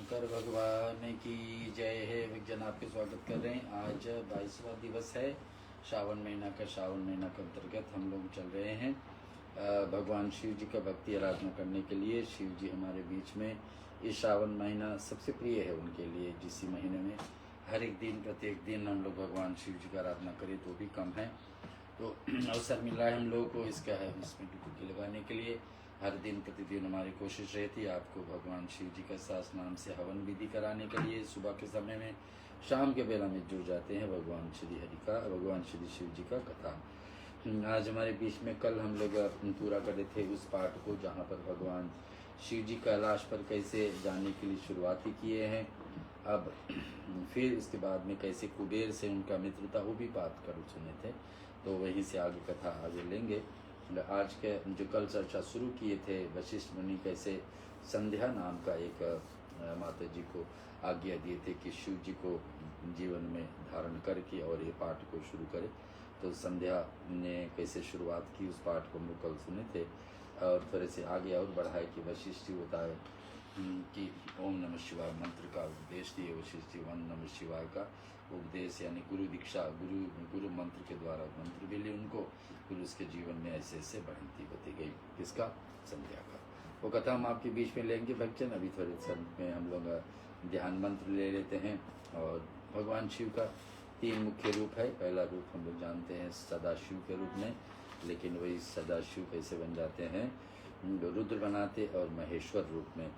शंकर भगवान की जय है। विज्ञान आपके स्वागत कर रहे हैं। आज 22वां दिवस है श्रावण महीना का। श्रावण महीना के अंतर्गत हम लोग चल रहे हैं भगवान शिव जी का भक्ति आराधना करने के लिए। शिव जी हमारे बीच में ये श्रावण महीना सबसे प्रिय है उनके लिए। जिस महीने में हर एक दिन प्रत्येक दिन हम लोग भगवान शिव जी का आराधना करें तो भी कम है। तो अवसर मिल रहा है हम लोगों को इसका है इसमें डुबकी लगाने के लिए। हर दिन प्रतिदिन हमारी कोशिश रहती है आपको भगवान शिव जी का सहस्र नाम से हवन विधि कराने के लिए। सुबह के समय में, शाम के बेला में जुड़ जाते हैं भगवान श्री हरि का, भगवान श्री शिव जी का कथा। आज हमारे बीच में कल हम लोग पूरा कर रहे थे उस पाठ को जहाँ पर भगवान शिव जी कैलाश पर कैसे जाने के लिए शुरुआत ही किए हैं। अब फिर इसके बाद में कैसे कुबेर से उनका मित्र था वो भी बात कर सुने थे, तो वहीं से आगे कथा आगे लेंगे। आज के जो कल चर्चा शुरू किए थे वशिष्ठ मुनि कैसे संध्या नाम का एक माता जी को आज्ञा दिए थे कि शिव जी को जीवन में धारण करके और ये पाठ को शुरू करें। तो संध्या ने कैसे शुरुआत की उस पाठ को हम लोग कल सुने थे और थोड़े से आगे और बढ़ाए कि वशिष्ठ जी बताए कि ओम नमः शिवाय मंत्र का उपदेश दिए। वशिष्ठ जी ओम नमः शिवाय का उपदेश यानी गुरु दीक्षा, गुरु मंत्र के द्वारा मंत्र भी लिए उनको, फिर उसके जीवन में ऐसे ऐसे बढ़ती होती गई। किसका? संध्या का। वो कथा हम आपके बीच में लेंगे भक्तजन। अभी थोड़े समय में हम लोग ध्यान मंत्र ले लेते हैं। और भगवान शिव का 3 मुख्य रूप है। पहला रूप हम लोग जानते हैं सदाशिव के रूप में, लेकिन वही सदाशिव कैसे बन जाते हैं, रुद्र बनाते और महेश्वर रूप में।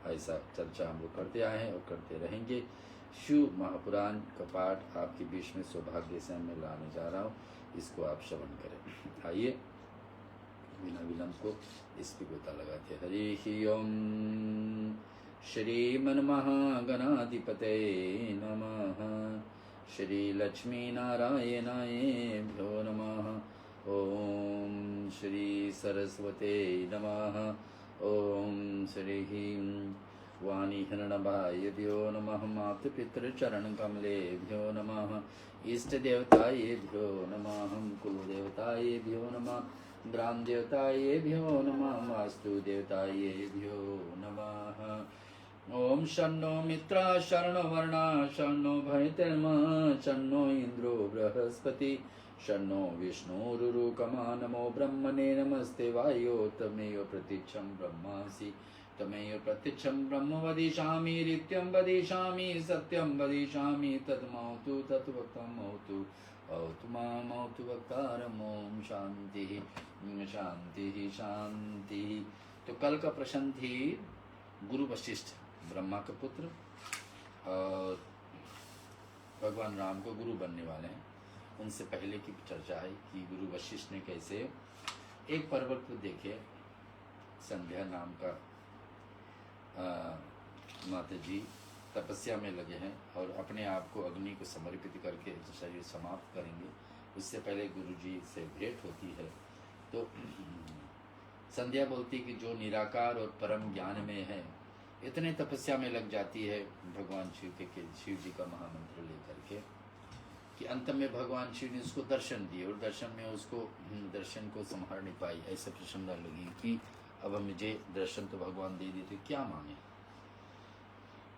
ऐसा चर्चा हम लोग करते आए हैं और करते रहेंगे। शिव महापुराण का पाठ आपके बीच में सौभाग्य से मैं लाने जा रहा हूँ, इसको आप श्रवण करें। आइए बिना विलंब को इस पे गोता लगाते। हरि ओम श्रीमन महागणाधिपते नमः। श्री लक्ष्मी नारायणाय भ्यो नमः। ओम श्री सरस्वते नमः। ओम श्री वाणी हिरणभाभ्यो नमः। मातृपितृचरणकमलेभ्यो नमः। इष्ट देवताएभ्यो नमः। कुलदेवताएभ्यो नमः। ग्राम देवताएभ्यो नमः। वास्तु देवताएभ्यो नमः। ओम शन्नो मित्रा शरणो वर्णा शन्नो भयतर्मा शन्नो इंद्रो बृहस्पति शन्नो विष्णुरुरुकमा। नमो ब्रह्मणे नमस्ते वायो तमेव प्रतीक्षं ब्रह्मासि तमेव प्रत्यक्षं ब्रह्म वदिष्यामि नित्यं वदिष्यामि सत्यं वदिष्यामि तद्मौतु तत्वक्तमौतु औतु मामौतु वक्तारम्। ओम शांति शांति शांति। तो कल का प्रश्न थी गुरु वशिष्ठ ब्रह्मा के पुत्र और भगवान राम को गुरु बनने वाले हैं। उनसे पहले की चर्चा है कि गुरु वशिष्ठ ने कैसे एक पर्वत पर देखे संध्या नाम का माता जी तपस्या में लगे हैं और अपने आप को अग्नि को समर्पित करके शरीर समाप्त करेंगे। उससे पहले गुरु जी से भेंट होती है तो संध्या बोलती कि जो निराकार और परम ज्ञान में है, इतने तपस्या में लग जाती है भगवान शिव के शिव जी का महामंत्र लेकर के कि अंत में भगवान शिव ने उसको दर्शन दिए और दर्शन में उसको दर्शन को संभाल नहीं पाई। ऐसे प्रसन्न लगी कि अब मुझे दर्शन तो भगवान दे देते, क्या मांगे।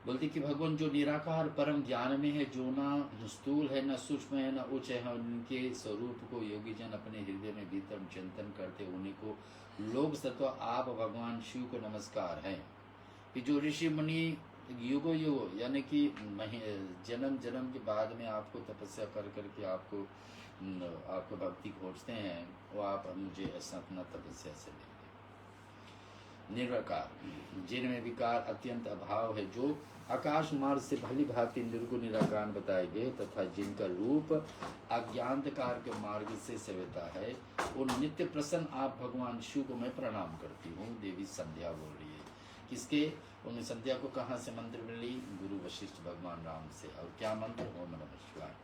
बोलती कि भगवान जो निराकार परम ज्ञान में है, जो ना स्थूल है, न सूक्ष्म है, न उच्च है, उनके स्वरूप को योगी जन अपने हृदय में भीतर चिंतन करते उन्हीं को लोग सत्व आप भगवान शिव को नमस्कार है। कि जो ऋषि मुनि युगो युग यानी कि जन्म जन्म के बाद में आपको तपस्या कर करके आपको भक्ति खोजते हैं, वो आप मुझे ऐसा अपना तपस्या से लेंगे। निर्विकार जिनमें विकार अत्यंत अभाव है, जो आकाश मार्ग से भली भांति निर्गुण निराकार बताए गए तथा जिनका रूप अज्ञानकार के मार्ग से सेवता है, उन नित्य प्रसन्न आप भगवान शिव को मैं प्रणाम करती हूँ। देवी संध्या बोल रही है। किसके? उन संध्या को कहाँ से मंत्र मिली? गुरु वशिष्ठ भगवान राम से। और क्या मंत्र? ओम नमः शिवाय।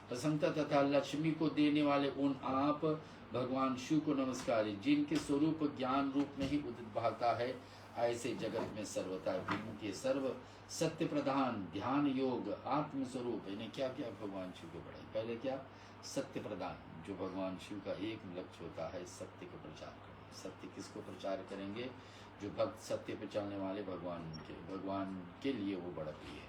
प्रसन्नता तथा लक्ष्मी को देने वाले उन आप भगवान शिव को नमस्कार। जिनके स्वरूप ज्ञान रूप में ही उदित भाता है, ऐसे जगत में सर्वथा के सर्व सत्य प्रधान ध्यान योग आत्म स्वरूप। इन्हें क्या क्या भगवान शिव को बढ़ाए। पहले क्या? सत्य प्रदान, जो भगवान शिव का एक लक्ष्य होता है सत्य को प्रचार करना। सत्य किसको प्रचार करेंगे? जो भक्त सत्य पे चलने वाले भगवान के लिए वो बड़ा प्रिय है।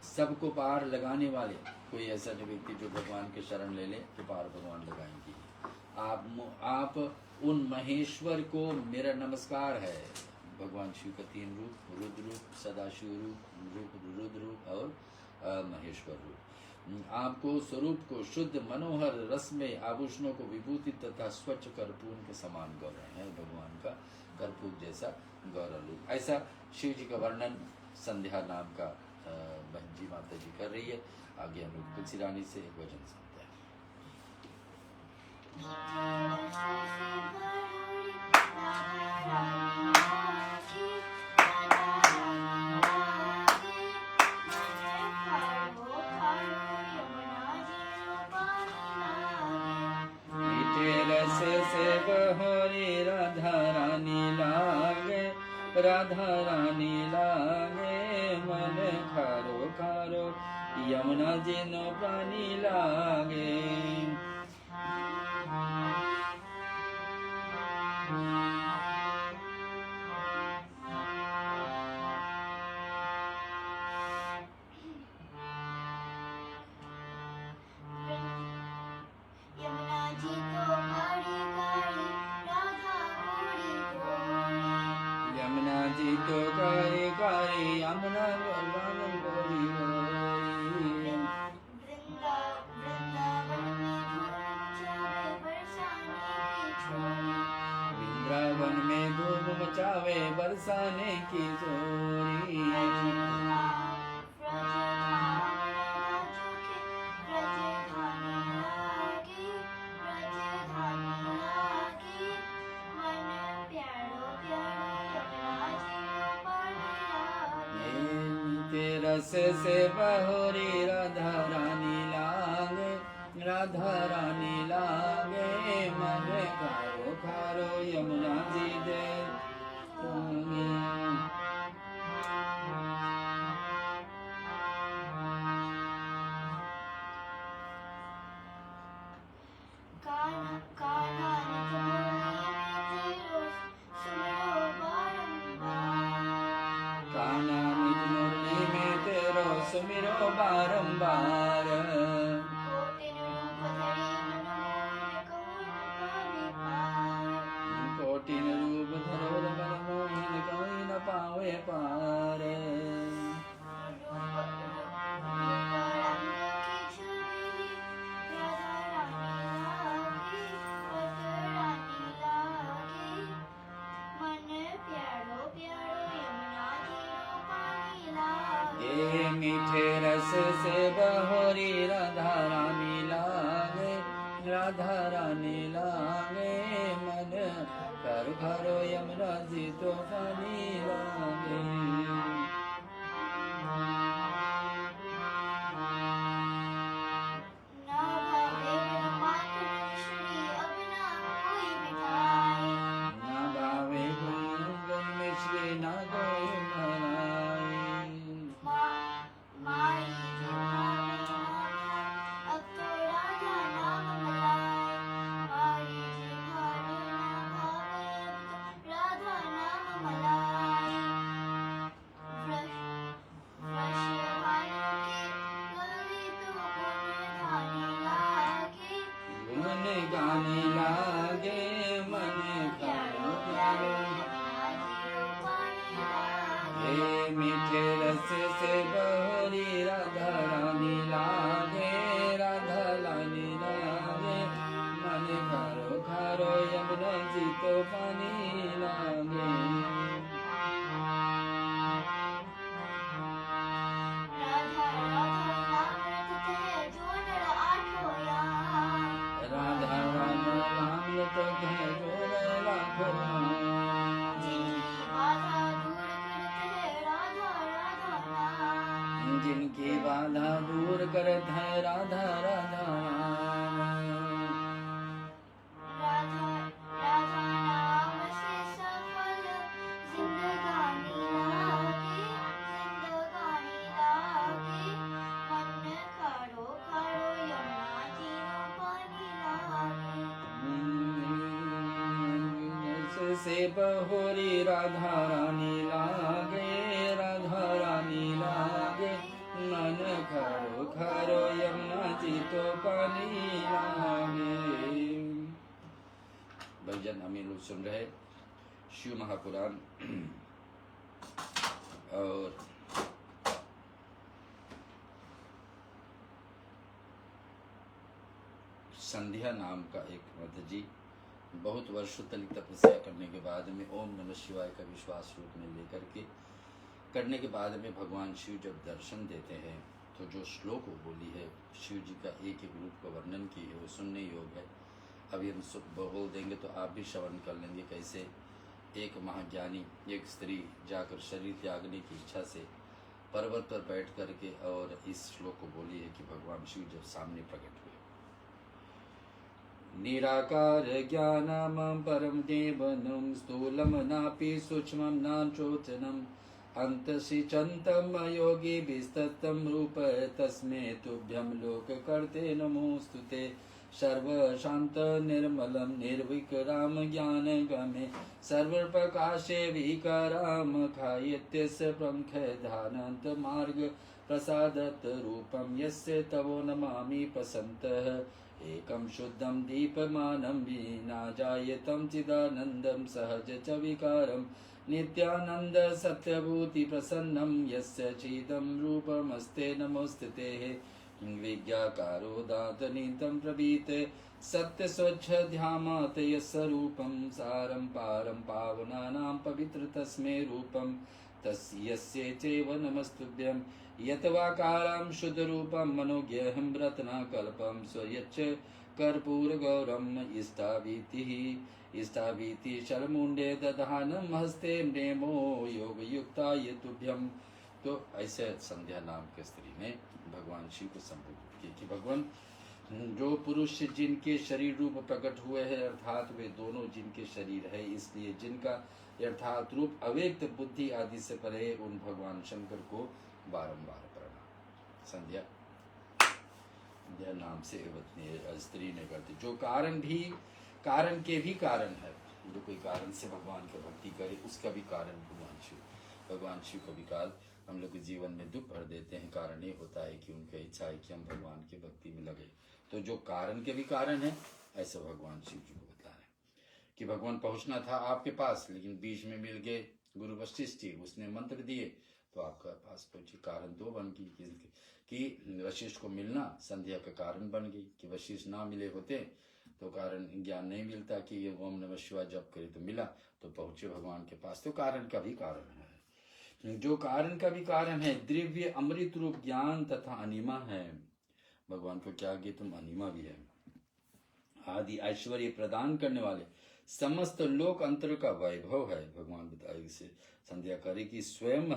सबको पार लगाने वाले, कोई ऐसा नहीं व्यक्ति जो भगवान के शरण ले ले तो पार भगवान लगाएंगे। आप उन महेश्वर को मेरा नमस्कार है। भगवान शिव का 3 रूप, रुद्र रूप, सदाशिव रूप, रुद्र रूप और महेश्वर रूप। आपको स्वरूप को शुद्ध मनोहर रस में आभूषणों को विभूति तथा स्वच्छ कर्पूर के समान गौरव है। भगवान का कर्पूर जैसा गौरव रूप। ऐसा शिव जी का वर्णन संध्या नाम का बहन जी माता जी कर रही है। आगे हम लोग तुलसी रानी से भजन सुनते हैं। से बहोरी राधा रानी लागे, राधा रानी लागे, मन खारो खारो यमुना जी नो पानी लागे। वृंदावन में धूम मचावे बरसाने की जोरी। रस से बहोरी राधा रानी लागे, राधा रानी लागे, मन खारो खारो यमुना जी दे सुमिरो बारंबार। कोटिन रूप धरो मन मोहन कोई न पावे पार। मीठे रस से बहोरी राधा रानी लागे, राधा रानी लागे, मन कर भरो यमुना जी तो पानी लागे। ना भावे गुण मिश्री ना कोई गाने लागे, मन खारो खारो हे मीठे रस से बहोरी राधा रानी लागे, राधा रानी लागे, मन खारो खारो यमुना जी तो पानी लागे। जिनकी बाधा दूर करत है राधा राधा से बहोरी राधा रानी लागे, राधा रानी लागे, मन खरो खरो यमुना जी तो पानी लागे। भजन हम लोग सुन रहे शिव महापुराण और संध्या नाम का एक माता जी बहुत वर्षों तक तपस्या करने के बाद में ओम नमः शिवाय का विश्वास रूप में लेकर के करने के बाद में भगवान शिव जब दर्शन देते हैं तो जो श्लोक वो बोली है शिव जी का एक एक रूप का वर्णन की है वो सुनने योग है। अभी हम बोल देंगे तो आप भी श्रवण कर लेंगे कैसे एक महाज्ञानी एक स्त्री जाकर शरीर त्यागने की इच्छा से पर्वत पर बैठ करके और इस श्लोक को बोली है कि भगवान शिव जब सामने प्रकट हुए। निराकार ज्ञानमं परम देवनं स्थूलं नापि सूक्ष्मं नाचोचनम् अन्तशिचन्तं योगिभिस्तत्तं रूप तस्मै तुभ्यं लोककर्ते नमोऽस्तुते। सर्वशान्त निर्मलं निर्विकराम ज्ञानगमे सर्वप्रकाशे विकाराम खायत्यस्य प्रमुखधानन्त मार्ग प्रसादत रूपं यस्य तवो नमामि प्रसन्तः। एकं शुद्धं दीपमानं विना जायतं चिदानन्दं सहज च विकारं नित्यानन्द सत्यभूति प्रसन्नं यस्य चिदं रूपमस्ते नमोस्तुते। विज्ञाकारो दातनीतं प्रभीते सत्य स्वच्छ ध्यामात् यस्य रूपं सारं पारं पावनानां पवित्र तस्मै रूपं तस्यस्य चैव नमस्तुभ्यं। यत्वाकारं शुद्धरूपं मनोज्ञं रत्नाकल्पं स्वयच्च कर्पूरगौरम् इष्टाभीतिः शरमुण्डे दधानं हस्ते नेमो योगयुक्ताय तुभ्यं। तो ऐसे संध्या नाम के स्त्री ने भगवान शिव को संबोधित किया कि भगवान जो पुरुष जिनके शरीर रूप प्रकट हुए हैं अर्थात वे दोनों जिनके शरीर है इसलिए जिनका अर्थात रूप अव्यक्त बुद्धि आदि से परे उन भगवान शंकर को बारंबार प्रणाम। संध्या नाम से स्त्री ने करती जो कारण के भी कारण है। जो कोई कारण से भगवान की भक्ति करे उसका भी कारण भगवान शिव कभी काल हम लोग के जीवन में दुख भर देते हैं। कारण ये होता है कि उनकी इच्छा है कि हम भगवान की भक्ति में लगे। तो जो कारण के भी कारण है ऐसा भगवान शिव जी को बता रहे हैं कि भगवान पहुंचना था आपके पास लेकिन बीच में मिल गए गुरु वशिष्ठ जी, उसने मंत्र दिए तो आपका पास पहुंचे। कारण दो बन गई कि वशिष्ठ को मिलना संध्या का कारण बन गई कि वशिष्ठ ना मिले होते तो कारण ज्ञान नहीं मिलता कि ये ओम नमः शिवाय जप करे तो मिला तो पहुंचे भगवान के पास। तो कारण का भी कारण है। जो कारण का भी कारण है दिव्य अमृत रूप ज्ञान तथा अनिमा है। भगवान को क्या कि तुम अनिमा भी है। आदि ऐश्वर्य प्रदान करने वाले समस्त लोक अंतर का वैभव है। भगवान बताए इसे संध्या करे कि स्वयं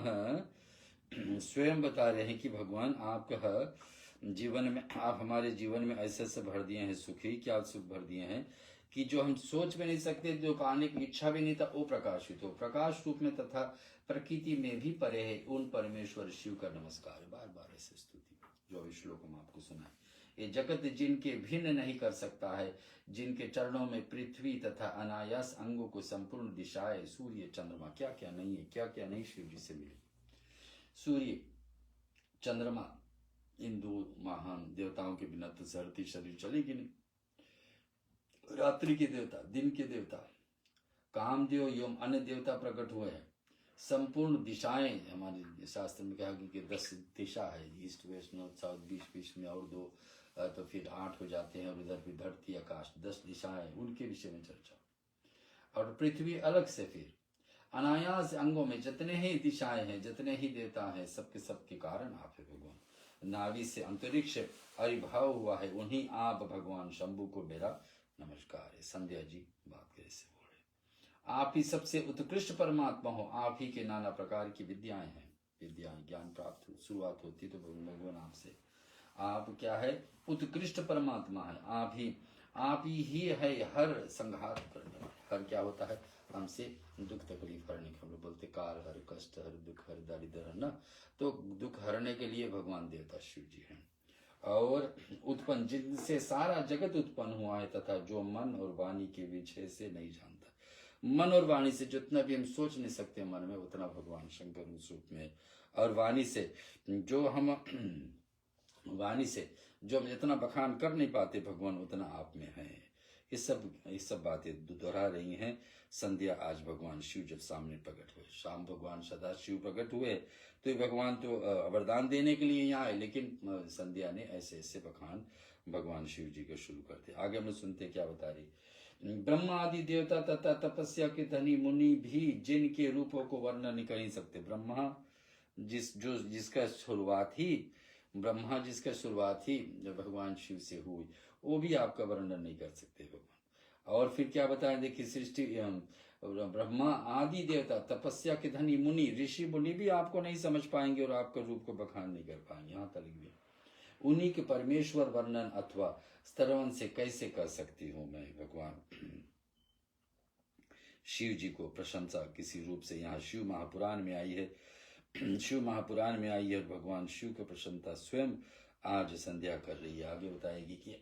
बता रहे हैं कि भगवान आपका जीवन में आप हमारे जीवन में ऐसे ऐसे भर दिए हैं सुखी क्या सुख भर दिए हैं कि जो हम सोच भी नहीं सकते जो पाने की इच्छा भी नहीं था वो प्रकाशित हो प्रकाश रूप में तथा प्रकृति में भी परे है उन परमेश्वर शिव का नमस्कार। बार बार ऐसे स्तुति जो श्लोक हम आपको सुनाए। ये जगत जिनके भिन्न नहीं कर सकता है जिनके चरणों में पृथ्वी तथा अनायास अंगों को संपूर्ण दिशाएं सूर्य चंद्रमा क्या क्या नहीं है क्या क्या नहीं शिव जी से मिले। सूर्य चंद्रमा इन दो महान देवताओं के बिना तो धरती शरीर चलेगी नहीं। रात्रि के देवता दिन के देवता कामदेव एवं अन्य देवता प्रकट हुए हैं। संपूर्ण दिशाएं हमारे शास्त्र में कहा कि 10 दिशा है east west north South Beach में और 2 तो फिर 8 हो जाते हैं और इधर भी धरती आकाश 10 दिशाएं उनके विषय में चर्चा। और पृथ्वी अलग से फिर अनायास अंगों में जितने ही दिशाएं हैं जितने ही देवता हैं सबके कारण आप है भगवान। नाभि से अंतरिक्ष आविर्भाव हुआ है उन्हीं आप भगवान शंभु को मेरा नमस्कार है। संध्या जी बात कैसे बोल रहे आप ही सबसे उत्कृष्ट परमात्मा हो। आप ही के नाना प्रकार की विद्याएं हैं। विद्याएं ज्ञान प्राप्त शुरुआत होती तो भगवान आपसे आप क्या है उत्कृष्ट परमात्मा है। आप ही है हर संघात करने वाले। हर क्या होता है हमसे दुख तकलीफ हरने के हम लोग बोलते काल हर कष्ट हर दुख हर दारिद्र है ना। तो दुख हरने के लिए भगवान देवता शिव जी हैं। और उत्पन्न जिनसे सारा जगत उत्पन्न हुआ है तथा जो मन और वाणी के विषय से नहीं जानता मन और वाणी से जितना भी हम सोच नहीं सकते मन में, उतना भगवान शंकर उस रूप में। और वाणी से जो हम वाणी से जो हम जितना बखान कर नहीं पाते भगवान, उतना आप में है। ये सब बातें दोहरा रही हैं संध्या। आज भगवान शिव जब सामने प्रकट हुए, शाम भगवान सदा शिव प्रकट हुए, तो ये भगवान तो वरदान देने के लिए यहाँ आए, लेकिन संध्या ने ऐसे ऐसे बखान भगवान शिव जी के शुरू करते। आगे हम सुनते क्या बता रही। ब्रह्मा आदि देवता तथा तपस्या के धनी मुनि भी जिनके रूपों को वर्णन नहीं कर ही सकते। ब्रह्मा जिसका शुरुआत ही ब्रह्मा जिसका शुरुआत ही जब भगवान शिव से हुई, वो भी आपका वर्णन नहीं कर सकते भगवान। और फिर क्या बताएं, देखिए सृष्टि ब्रह्मा आदि देवता तपस्या के धनी मुनि ऋषि मुनि भी आपको नहीं समझ पाएंगे और आपका रूप को बखान नहीं कर पाएंगे। यहाँ तक भी उन्हीं के परमेश्वर वर्णन अथवा स्तवन से कैसे कर सकती हूँ मैं भगवान शिव जी को प्रशंसा किसी रूप से। यहाँ शिव महापुराण में आई है, शिव महापुराण में आई है, भगवान शिव की प्रशंसा स्वयं आज संध्या कर रही है। आगे बताएगी कि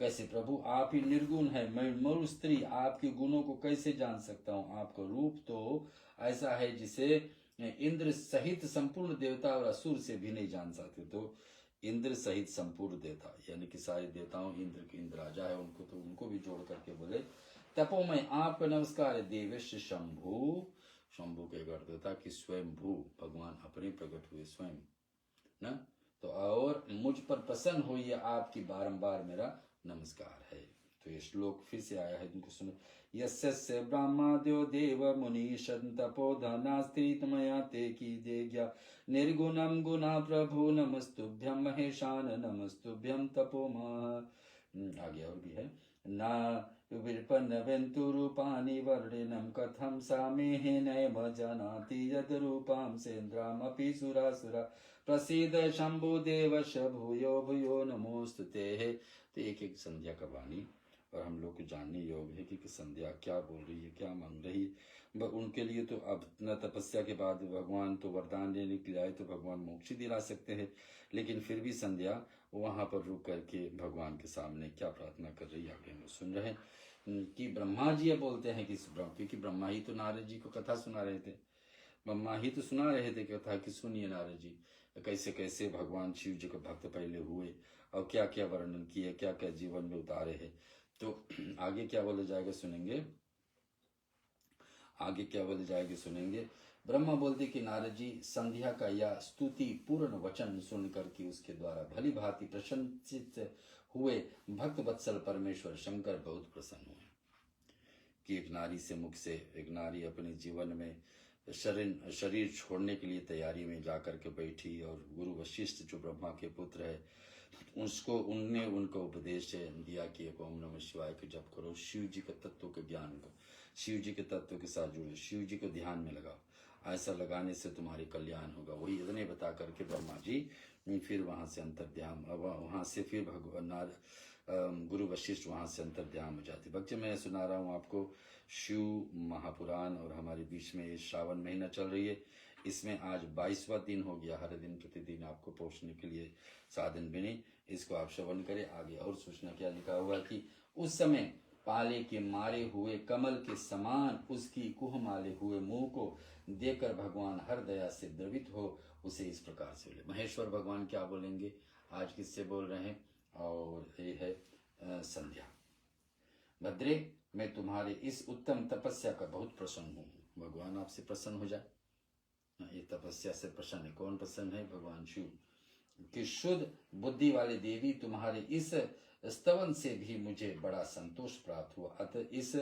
कैसे प्रभु आप ही निर्गुण है, मैं मरु स्त्री आपके गुणों को कैसे जान सकता हूँ। आपका रूप तो ऐसा है जिसे इंद्र सहित संपूर्ण देवता और असुर से भी नहीं जान सकते। तो इंद्र सहित संपूर्ण देवता यानी कि सारे देवताओं, इंद्र राजा है उनको, तो उनको भी जोड़ करके बोले तपोमय आपका नमस्कार है। देवेश शंभु, शंभु के गर्दता कि स्वयं भू भगवान अपने प्रकट हुए स्वयं ना। तो और मुझ पर प्रसन्न हुई आपकी बारंबार मेरा नमस्कार है। तो ये श्लोक फिर से आया है, इनको सुनो। यस्य ब्रह्माद्यो देव मुनीषं तपोधनास्ति तमया ते की देज्ञा निर्गुणं गुणा प्रभु नमस्तुभ्यं महेशान नमस्तुभ्यं तपोमा। आगे और भी है ना विर्पन्नवेन्तुरूपाणि वर्णिनं कथं सा मेहे नैव जानाति यद् रूपां सेन्द्रामपि सुरासुरा प्रसीद शंभुदेवश भूयो भूयो नमोस्तुते। तो एक एक संध्या का वाणी और हम लोग को जानने योग्य है कि संध्या क्या बोल रही है, क्या मांग रही है। उनके लिए तो अब न तपस्या के बाद भगवान तो वरदान देने के लिए आए, तो भगवान मोक्ष दिला सकते हैं, लेकिन फिर भी संध्या वहां पर रुक करके भगवान के सामने क्या प्रार्थना कर रही है, आगे हम सुन रहे हैं कि ब्रह्मा जी ये बोलते हैं कि क्योंकि ब्रह्मा ही तो नारद जी को कथा सुना रहे थे, ब्रह्मा ही तो सुना रहे थे कथा कि सुनिए नारद जी कैसे कैसे भगवान शिव जी के भक्त पहले हुए और क्या क्या वर्णन किए, क्या क्या जीवन में उतारे हैं। तो आगे क्या बोले जाएगा सुनेंगे, आगे क्या बोले जाएगा सुनेंगे। ब्रह्मा बोलते कि नारद जी संध्या का यह स्तुति पूर्ण वचन सुनकर के उसके द्वारा भली भांति प्रशंसित हुए भक्त वत्सल परमेश्वर शंकर बहुत प्रसन्न हुए कि एक नारी से मुख से एक नारी अपने जीवन में शरीर छोड़ने के लिए तैयारी में जाकर के बैठी, और गुरु वशिष्ठ जो ब्रह्मा के पुत्र है उसको उनने उनको उपदेश दिया कि ओम नमः शिवाय को जप करो, शिव जी के तत्व के ज्ञान को, शिव जी के तत्व के साथ जुड़ो, शिव जी को ध्यान में लगाओ, ऐसा लगाने से तुम्हारी कल्याण होगा। वही इतने बता करके ब्रह्मा जी फिर वहां से अंतर्ध्यान, वहां से फिर भगवान गुरु वशिष्ठ वहां से अंतर्ध्यान हो जाते। बच्चे मैं सुना रहा हूँ आपको शिव महापुराण, और हमारे बीच में ये श्रावण महीना चल रही है, इसमें आज 22वां दिन हो गया। हर दिन प्रतिदिन आपको पहुंचने के लिए साधन बने, इसको आप श्रवण करें। आगे और सूचना क्या लिखा हुआ कि उस समय पाले के मारे हुए कमल के समान उसकी कुह माले हुए मुंह को देखकर भगवान हर दया से द्रवित हो उसे इस प्रकार से बोले। महेश्वर भगवान क्या बोलेंगे, आज किससे बोल रहे हैं, और ये है संध्या। भद्रे मैं तुम्हारे इस उत्तम तपस्या का बहुत प्रसन्न हूँ। भगवान आपसे प्रसन्न हो जाए, ये तपस्या से प्रसन्न है। कौन प्रसन्न है, भगवान शिव कि शुद्ध बुद्धि वाले देवी तुम्हारे इस स्तवन से भी मुझे बड़ा संतोष प्राप्त हुआ। अतः इस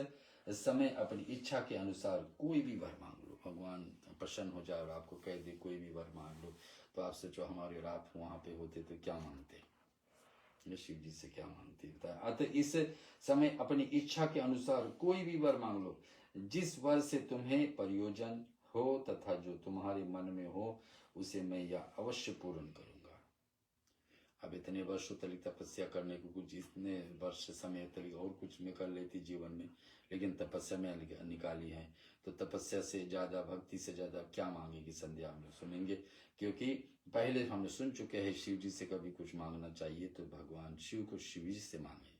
समय अपनी इच्छा के अनुसार कोई भी वर मांग लो। भगवान प्रसन्न हो जाए और आपको कह दे कोई भी वर मांग लो, तो आपसे जो हमारे और आप वहां पे होते तो क्या मांगते, शिव जी से क्या मांगते बताया। अतः इस समय अपनी इच्छा के अनुसार कोई भी वर मांग लो, जिस वर से तुम्हें प्रयोजन हो तथा जो तुम्हारे मन में हो उसे मैं यह अवश्य पूर्ण करूंगा। अब इतने वर्षों तक तपस्या करने को, कुछ इतने वर्ष समय तक और कुछ में कर लेती जीवन में, लेकिन तपस्या में निकाली है, तो तपस्या से ज्यादा, भक्ति से ज्यादा क्या मांगेगी संध्या, हम लोग सुनेंगे। क्योंकि पहले हमने सुन चुके हैं शिव जी से कभी कुछ मांगना चाहिए तो भगवान शिव को शिव जी से मांगे,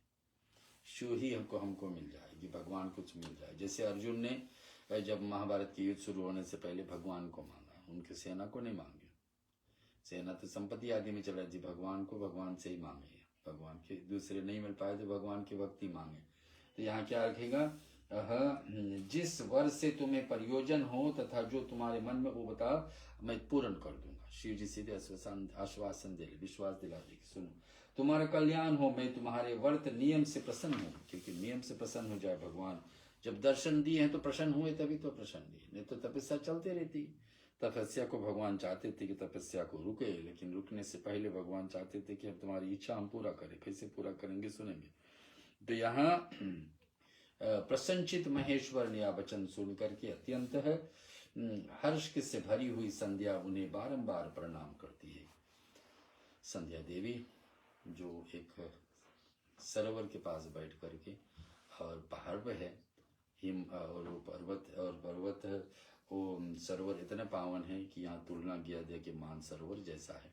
शो ही हमको मिल जाएगी, भगवान कुछ मिल जाए। जैसे अर्जुन ने जब महाभारत की युद्ध शुरू होने से पहले भगवान को मांगा, उनके सेना को नहीं मांगे। सेना तो संपत्ति आदि में चला जी, भगवान को भगवान से ही मांगे, भगवान के दूसरे नहीं मिल पाए तो भगवान की भक्ति मांगे। तो यहाँ क्या रखेगा, जिस वर से तुम्हें प्रयोजन हो तथा जो तुम्हारे मन में वो बता, मैं पूर्ण कर दूंगा। शिव जी सीधे आश्वासन दे, विश्वास दिला दे कि सुनो तुम्हारा कल्याण हो, मैं तुम्हारे व्रत नियम से प्रसन्न हूँ। क्योंकि नियम से प्रसन्न हो जाए भगवान, जब दर्शन दिए हैं तो प्रसन्न हुए, तभी तो प्रसन्न दिए, नहीं तो तपस्या चलते रहती। तपस्या को भगवान चाहते थे कि तपस्या को रुके, लेकिन रुकने से पहले भगवान चाहते थे कि अब तुम्हारी इच्छा हम पूरा करें। कैसे पूरा करेंगे सुनेंगे। तो यहाँ प्रसन्नचित महेश्वर ने यह वचन सुन करके अत्यंत हर्ष से भरी हुई संध्या उन्हें बारंबार प्रणाम करती है। संध्या देवी जो एक सरोवर के पास बैठ करके, और पहाड़ पे है हिम और वो पर्वत वो सरोवर इतना पावन है कि यहाँ तुलना किया जाए कि मान सरोवर जैसा है।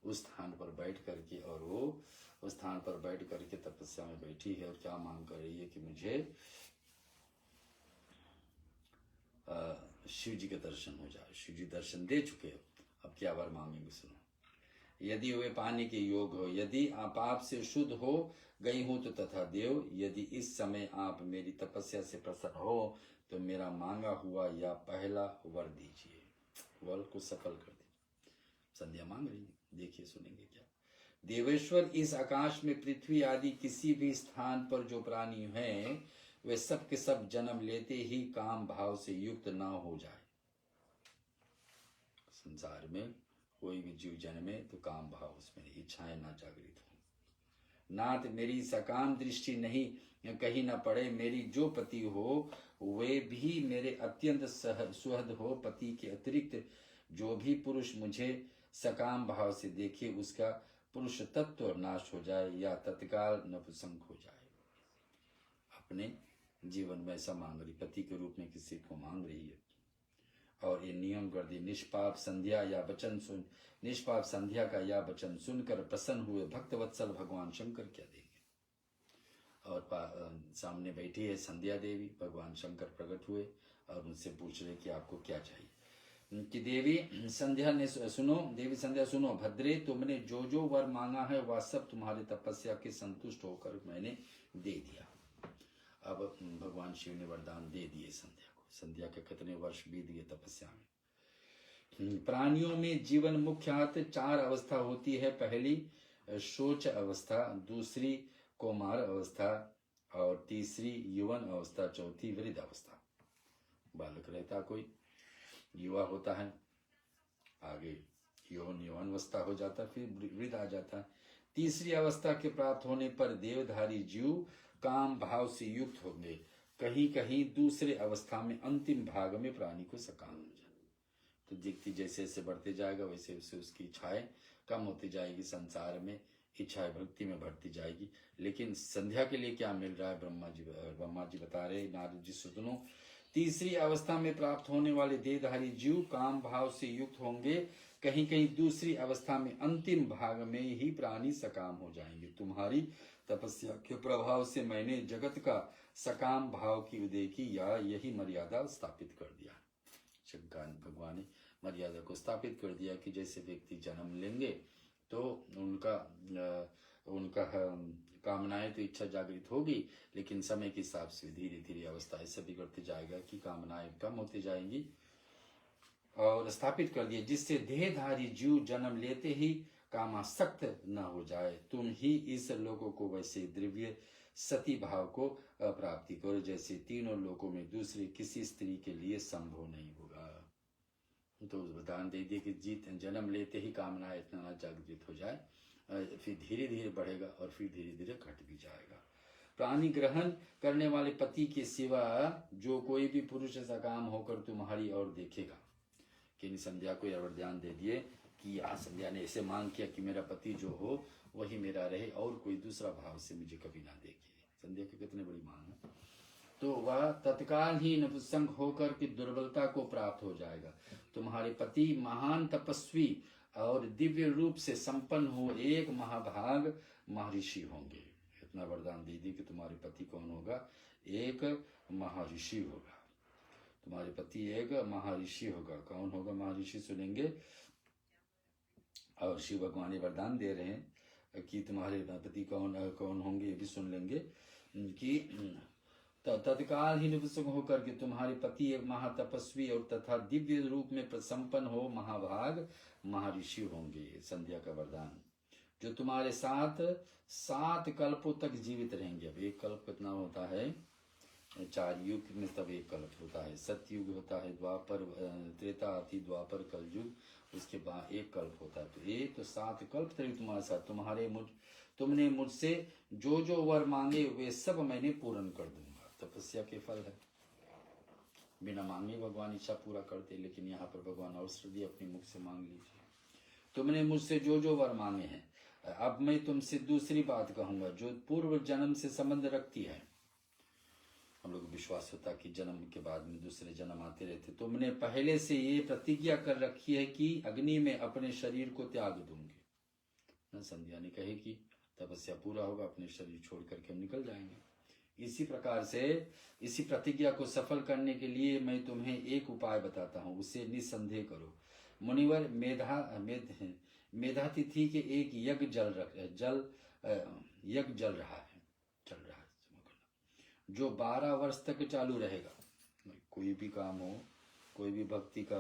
उस स्थान पर बैठ करके, और वो उस स्थान पर बैठ करके तपस्या में बैठी है और क्या मांग कर रही है कि मुझे शिव जी के दर्शन हो जाए। शिव जी दर्शन दे चुके हो, अब क्या वर मांगेंगे सुनो। यदि वे पाने के योग हो, यदि आप से शुद्ध हो गई हूं तो तथा देव, यदि इस समय आप मेरी तपस्या से प्रसन्न हो तो मेरा मांगा हुआ या पहला वर दीजिए, वर को सफल कर दीजिए। संध्या मांग रही, देखिए सुनेंगे क्या। देवेश्वर, इस आकाश में पृथ्वी आदि किसी भी स्थान पर जो प्राणी हैं वे सब के सब जन्म लेते ही काम भाव से युक्त ना हो जाए। संसार में कोई भी जीव जन्मे तो काम भाव उसमें इच्छाएं ना जागृत हो। नाथ मेरी सकाम दृष्टि नहीं कहीं न पड़े, मेरी जो पति हो वे भी मेरे अत्यंत सुहृद हो। पति के अतिरिक्त जो भी पुरुष मुझे सकाम भाव से देखे उसका पुरुष तत्व नाश हो जाए या तत्काल नपुंसक हो जाए। अपने जीवन में ऐसा मांग रही, पति के रूप में किसी को मांग रही है। और ये नियम कर दी, निष्पाप संध्या या वचन सुन, निष्पाप संध्या का या वचन सुनकर प्रसन्न हुए भक्त वत्सल भगवान शंकर क्या देंगे। और सामने बैठी है संध्या देवी, भगवान शंकर प्रकट हुए और उनसे पूछ रहे कि आपको क्या चाहिए। कि देवी संध्या ने सुनो, देवी संध्या सुनो, भद्रे तुमने जो जो वर मांगा है वह सब तुम्हारे तपस्या के संतुष्ट होकर मैंने दे दिया। अब भगवान शिव ने वरदान दे दिए संध्या को। संध्या के कितने वर्ष बीत गए तपस्या में। प्राणियों में जीवन मुख्यतः 4 अवस्था होती है। पहली शोच अवस्था, दूसरी कौमार अवस्था, और तीसरी युवन अवस्था, चौथी वृद्ध अवस्था। बालक रहता कोई, युवा होता है, आगे यौवन अवस्था हो जाता, फिर वृद्ध आ जाता है। तीसरी अवस्था के प्राप्त होने पर देवधारी जीव काम भाव से युक्त होंगे। कहीं कहीं दूसरे अवस्था में अंतिम भाग में प्राणी को सकाम हो जाए। तो दिखती जैसे जैसे बढ़ते जाएगा वैसे वैसे उसकी इच्छाएं कम होती जाएगी, संसार में इच्छाएं भक्ति में बढ़ती जाएगी। लेकिन संध्या के लिए क्या मिल रहा है, ब्रह्मा जी बता रहे, नारद जी सुनो, तीसरी अवस्था में प्राप्त होने वाले देहधारी जीव काम भाव से युक्त होंगे। कहीं कहीं दूसरी अवस्था में अंतिम भाग में ही प्राणी सकाम हो जाएंगे। तुम्हारी तपस्या के प्रभाव से मैंने जगत का सकाम भाव की उदय की या यही मर्यादा स्थापित कर दिया। शंकर भगवान ने मर्यादा को स्थापित कर दिया कि जैसे व्यक्ति जन्म लेंगे तो उनका कामनाएं तो इच्छा जागृत होगी, लेकिन समय के हिसाब से धीरे धीरे अवस्था ऐसा बिगड़ते जाएगा कि कामनाएं कम होती जाएंगी। और स्थापित कर दिया जिससे देहधारी जीव जन्म लेते ही कामासक्त न हो जाए। तुम ही इस लोगों को वैसे द्रव्य सती भाव को प्राप्ति करो जैसे तीनों लोगों में दूसरी किसी स्त्री के लिए संभव नहीं होगा। तो वरदान दे दिए कि जीत जन्म लेते ही कामना इतना जागृत हो जाए, फिर धीरे धीरे बढ़ेगा और फिर धीरे धीरे घट भी जाएगा। प्राणी ग्रहण करने वाले पति के सिवा जो कोई भी पुरुष सकाम होकर तुम्हारी ओर देखेगा। कि संध्या को यह वरदान दे दिए कि आज संध्या ने ऐसे मांग किया कि मेरा पति जो हो वही मेरा रहे और कोई दूसरा भाव से मुझे कभी ना देखे। संध्या की कितनी बड़ी मांग है। तो वह तत्काल ही नपुंसक होकर की दुर्बलता को प्राप्त हो जाएगा। तुम्हारे पति महान तपस्वी और दिव्य रूप से संपन्न हो एक महाभाग महर्षि होंगे। इतना वरदान दे दी कि तुम्हारे पति कौन होगा, एक महर्षि होगा। तुम्हारे पति एक महर्षि होगा। कौन होगा महर्षि, सुनेंगे। और शिव भगवान ये वरदान दे रहे हैं कि तुम्हारे पति कौन कौन होंगे, ये भी सुन लेंगे कि तत्काल ही निपुंसक होकर के तुम्हारे पति एक महातपस्वी और तथा दिव्य रूप में संपन्न हो महाभाग महर्षि होंगे। संध्या का वरदान, जो तुम्हारे साथ 7 कल्पों तक जीवित रहेंगे। अब एक कल्प कितना होता है, 4 युग में तब एक कल्प होता है। सतयुग होता है, द्वापर, त्रेता आदि, द्वापर, कलयुग, उसके बाद एक कल्प होता है। तो ये तो 7 कल्प तक तुम्हारे साथ, तुमने मुझसे जो जो वर मांगे वे सब मैंने पूर्ण कर दूंगा। तपस्या के फल है, बिना मांगे भगवान इच्छा पूरा करते, लेकिन यहाँ पर भगवान अवसर दिए, अपने मुख से मांग लीजिए। तुमने मुझसे जो जो वर मांगे हैं, अब मैं तुमसे दूसरी बात कहूंगा जो पूर्व जन्म से संबंध रखती है। हम लोग को विश्वास होता कि जन्म के बाद में दूसरे जन्म आते रहते। तुमने पहले से ये प्रतिज्ञा कर रखी है कि अग्नि में अपने शरीर को त्याग दूंगी न। संध्या ने कहे कि तपस्या पूरा होगा, अपने शरीर छोड़ करके हम निकल जाएंगे। इसी प्रकार से इसी प्रतिज्ञा को सफल करने के लिए मैं तुम्हें एक उपाय बताता हूँ, उसे निसंदेह करो। मुनिवर, मेधा तिथि के एक यज्ञ यज्ञ चल रहा है जो 12 वर्ष तक चालू रहेगा। कोई भी काम हो, कोई भी भक्ति का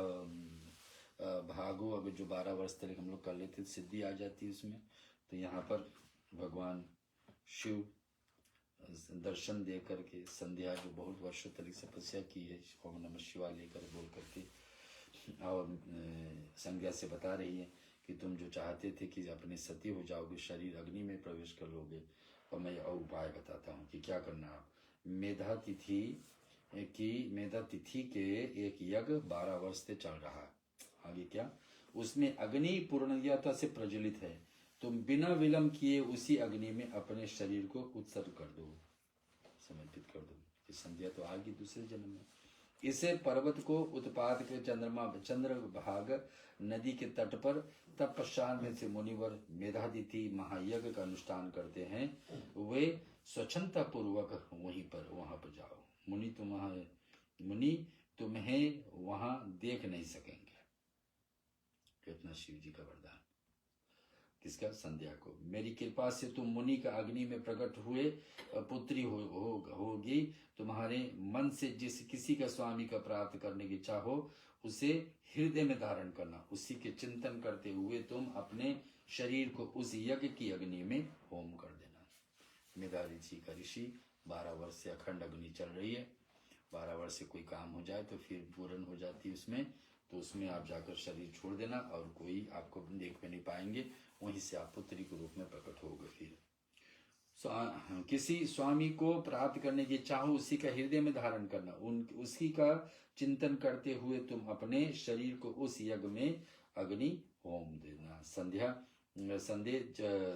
भाग हो, अगर जो 12 वर्ष तक हम लोग कर लेते सिद्धि आ जाती है उसमें। तो यहाँ पर भगवान शिव दर्शन दे करके संध्या, जो बहुत वर्षों तक तपस्या की है, ओम नमः शिवाय लेकर बोल करके, और संज्ञा से बता रही है कि तुम जो चाहते थे कि अपने सती हो जाओगे, शरीर अग्नि में प्रवेश कर लोगे, और मैं और उपाय बताता हूँ कि क्या करना। आप मेधा तिथि के एक यज्ञ 12 वर्ष से चल रहा है। आगे क्या, उसमें अग्नि पूर्णतः से प्रज्वलित है। तुम बिना विलंब किए उसी अग्नि में अपने शरीर को उत्सर्ग कर दो, समर्पित कर दो। कि संध्या तो आगे दूसरे जन्म में। इसे पर्वत को उत्पाद के चंद्रभाग नदी के तट पर तपस्यान में से मुनिवर मेधातिथि महायज्ञ का अनुष्ठान करते हैं, वे स्वच्छंदता पूर्वक वहां पर जाओ। मुनि तुम्हें वहां देख नहीं सकेंगे। कितना शिव जी का वरदान। किसका, संध्या को। मेरी कृपा से तुम मुनि का अग्नि में प्रकट हुए पुत्री होगी। तुम्हारे मन से जिस किसी का स्वामी का प्राप्त करने की इच्छा हो, उसे हृदय में धारण करना। उसी के चिंतन करते हुए तुम अपने शरीर को उस यज्ञ की अग्नि में होम कर देना। मेधा ऋषि का ऋषि 12 वर्ष से अखंड अग्नि चल रही है। 12 वर्ष से कोई काम हो जाए तो फिर पूर्ण हो जाती है उसमें, तो उसमें आप जाकर शरीर छोड़ देना और कोई आपको देख भी नहीं पाएंगे। वहीं से आप पुत्री के रूप में प्रकट होगे। फिर किसी स्वामी को प्राप्त करने की इच्छा हो, उसी का हृदय में धारण करना। उसी का चिंतन करते हुए तुम अपने शरीर को उस यज्ञ में अग्नि होम देना। संदेह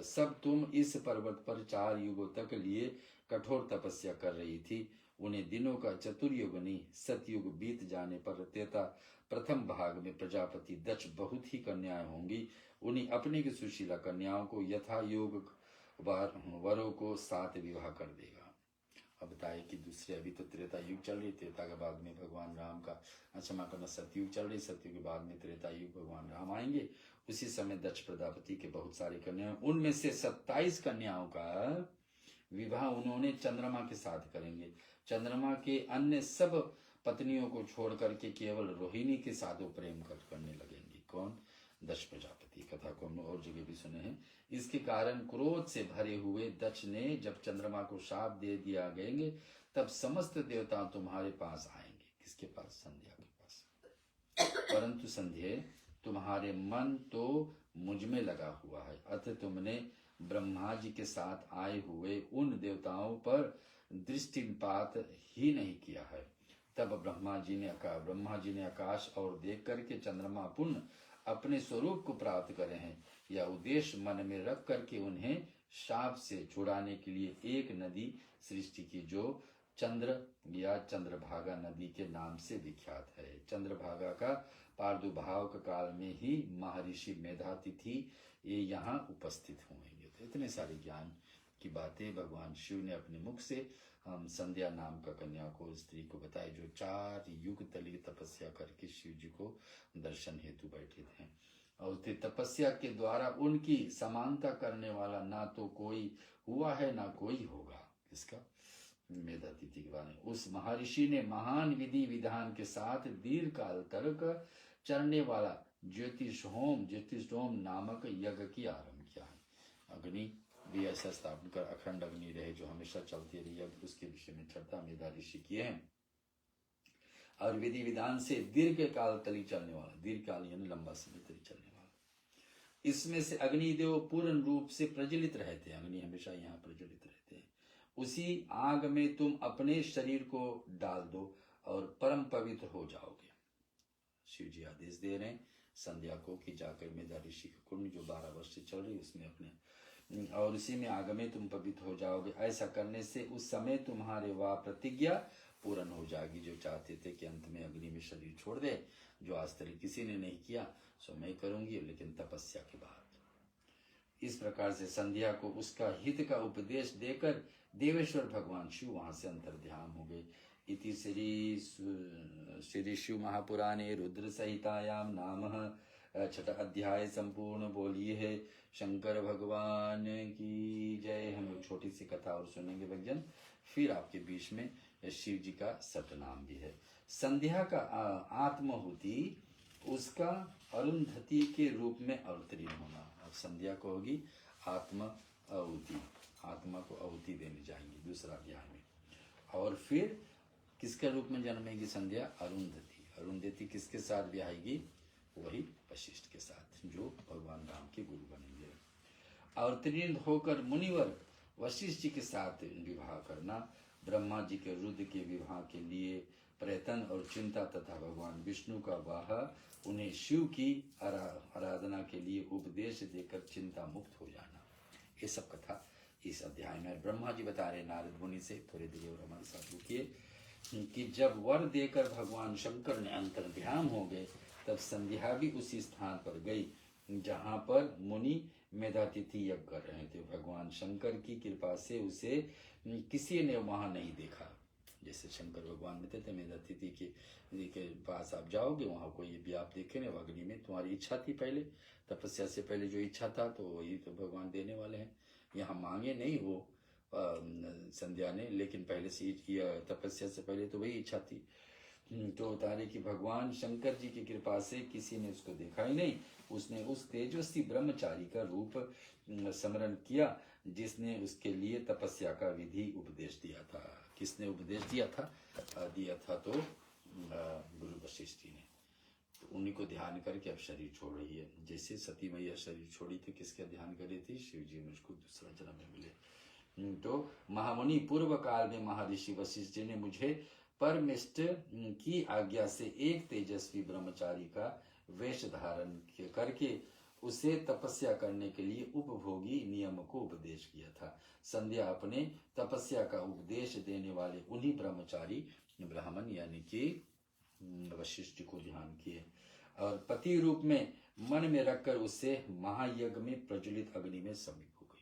सब तुम इस पर्वत पर 4 युगों तक लिए कठोर तपस्या कर रही थी। उन्हें दिनों का चतुर्युगनी सतयुग बीत जाने पर त्रेता प्रथम भाग में प्रजापति दक्ष बहुत ही कन्याएं होंगी। उन्हीं अपनी की सुशीला कन्याओं को यथा योग वरों को 7 विवाह कर देगा। अब बताए कि दूसरे, अभी तो त्रेता युग चल रही, त्रेता के बाद में भगवान राम का क्षमा करना सतयुग चल रही, सतयुग के बाद में त्रेता युग भगवान राम आएंगे। उसी समय दक्ष प्रजापति के बहुत सारी कन्याएं, उनमें से 27 कन्याओं का विवाह उन्होंने चंद्रमा के साथ करेंगे। चंद्रमा के अन्य सब पत्नियों को छोड़ करके केवल रोहिणी के साथ वो प्रेम करने लगेंगी। कौन, दक्ष प्रजापति। कथा को हम और जगह भी सुने हैं। इसके कारण क्रोध से भरे हुए दक्ष ने जब चंद्रमा को शाप दे दिया गएंगे, तब समस्त देवता तुम्हारे पास आएंगे। किसके पास, संध्या के पास। परंतु संध्या, तुम्हारे मन तो मुझ में लगा हुआ है, अतः तुमने ब्रह्मा जी के साथ आए हुए उन देवताओं पर दृष्टिपात ही नहीं किया है। तब ब्रह्मा जी ने आकाश और देख करके चंद्रमा पुनः अपने स्वरूप को प्राप्त करे हैं। यह उद्देश्य मन में रख करके उन्हें शाप से छुड़ाने के लिए एक नदी सृष्टि की, जो चंद्र या चंद्रभागा नदी के नाम से विख्यात है। चंद्रभागा का प्रादुर्भाव के काल में ही महर्षि मेधातिथि ये यहाँ उपस्थित होंगे। तो इतने सारे ज्ञान की बातें भगवान शिव ने अपने मुख से हम संध्या नाम का कन्या को, स्त्री को बताए, जो 4 युग तली तपस्या करके शिव जी को दर्शन हेतु बैठे थे। और तपस्या के द्वारा उनकी समानता करने वाला ना तो कोई हुआ है ना कोई होगा। किसका? मेधातिथि के बारे में। उस महर्षि ने महान विधि विधान के साथ दीर्घ काल तक चलने वाला ज्योतिष होम नामक यज्ञ की आरंभ किया है। अग्नि भी ऐसा स्थापन कर अखंड अग्नि रहे जो हमेशा चलती रही, यज्ञ उसके विषय में चर्चा मेधा ऋषि किए हैं। और विधि विधान से दीर्घ काल तली चलने वाला, दीर्घ काल यानी लंबा समय तली चलने वाला, इसमें से अग्निदेव पूर्ण रूप से प्रज्वलित रहते हैं। अग्नि हमेशा यहाँ प्रज्वलित रहते हैं। उसी आग में तुम अपने शरीर को डाल दो और परम पवित्र हो जाओगे। शिव जी आदेश दे रहे हैं संध्या को कि जाकर मेधा ऋषि का कुंड जो 12 वर्ष से चल रही उसमें अपने, और उसी में आग में तुम पवित्र हो जाओगे। ऐसा करने से उस समय तुम्हारे वह प्रतिज्ञा पूर्ण हो जाएगी जो चाहते थे कि अंत में अग्नि में शरीर छोड़ दे, जो आज तक किसी ने नहीं किया, सो मैं करूंगी, लेकिन तपस्या के बाद। इस प्रकार से संध्या को उसका हित का उपदेश देकर देवेश्वर भगवान शिव वहां से अंतर्ध्यान हो गए। इति श्री शिव महापुराणे रुद्र संहितायाम नाम 6 अध्याय संपूर्ण। बोलिए है शंकर भगवान की जय। हम एक छोटी सी कथा और सुनेंगे भजन, फिर आपके बीच में शिव जी का सतनाम भी है। संध्या का आत्माहुति उसका अरुंधति के रूप में अवतरीण होना। अब संध्या को होगी आत्मा आहुति, आत्मा को आहुति देने जाएंगे दूसरा अध्याय में। और फिर किसके रूप में जन्मेगी संध्या? अरुंधति। अरुंधति किसके साथ ब्याहेगी? वही वशिष्ठ के साथ, जो भगवान राम के गुरु बनेंगे। अवतीर्ण होकर मुनिवर वशिष्ठ जी के साथ विवाह करना, ब्रह्मा जी के रुद्र के विवाह के लिए प्रयत्न और चिंता, तथा भगवान विष्णु का वाह उन्हें शिव की आराधना के लिए उपदेश देकर चिंता मुक्त हो जाना। ये सब कथा इस अध्याय में ब्रह्मा जी बता रहे नारद मुनि से। थोड़ी देर और हमारे साथ रुकिए कि जब वर देकर भगवान शंकर ने अंतर्ध्यान हो गए, तब संध्या भी उसी स्थान पर गई जहां पर मुनि मेधातिथि यज्ञ कर रहे थे। भगवान शंकर की कृपा से उसे किसी ने वहां नहीं देखा। जैसे शंकर भगवान कहते थे मेधातिथि के पास आप जाओगे, वहां कोई भी आप देखे ना, अग्नि में तुम्हारी इच्छा थी पहले, तपस्या से पहले जो इच्छा था तो वही तो भगवान देने वाले हैं। यहाँ मांगे नहीं वो संध्या ने, लेकिन पहले से तपस्या से पहले तो वही इच्छा थी। तो बता रहे कि भगवान शंकर जी की कृपा से किसी ने उसको देखा ही नहीं। उसने उस तेजस्वी ब्रह्मचारी का रूप स्मरण किया जिसने उसके लिए तपस्या का विधि उपदेश दिया था। किसने उपदेश दिया था? तो गुरु वशिष्ठ जी ने। तो उन्हीं को ध्यान करके अब शरीर छोड़ रही है। जैसे सती मैया शरीर छोड़ी थी, किसका ध्यान कर रही थी? शिव जी मुझको दूसरा जन्म में मिले। तो महामुनि पूर्व काल में महर्षि वशिष्ठ जी ने मुझे परमिष्ट की आज्ञा से एक तेजस्वी ब्रह्मचारी का वेश धारण करके उसे तपस्या करने के लिए उपभोगी नियम को उपदेश किया था। संध्या अपने तपस्या का उपदेश देने वाले उन्हीं ब्रह्मचारी ब्राह्मण यानी कि वशिष्ठ को ध्यान किए और पति रूप में मन में रखकर उससे महायज्ञ में प्रज्वलित अग्नि में समीप हो गई।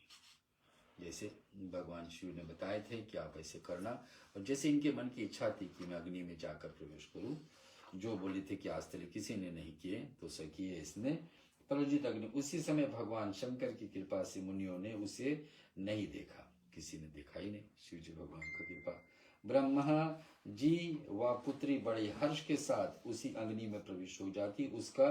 जैसे भगवान शिव ने बताए थे कि आप ऐसे करना, और जैसे इनके मन की इच्छा थी कि मैं अग्नि में जाकर प्रवेश करूं, जो बोले थे कि आज तक किसी ने नहीं किए, तो किए इसने प्रज्वलित अग्नि। उसी समय भगवान शंकर की कृपा से मुनियों ने उसे नहीं देखा, किसी ने देखा ही नहीं। शिव जी भगवान की कृपा। ब्रह्मा जी व पुत्री बड़े हर्ष के साथ उसी अग्नि में प्रवेश हो जाती। उसका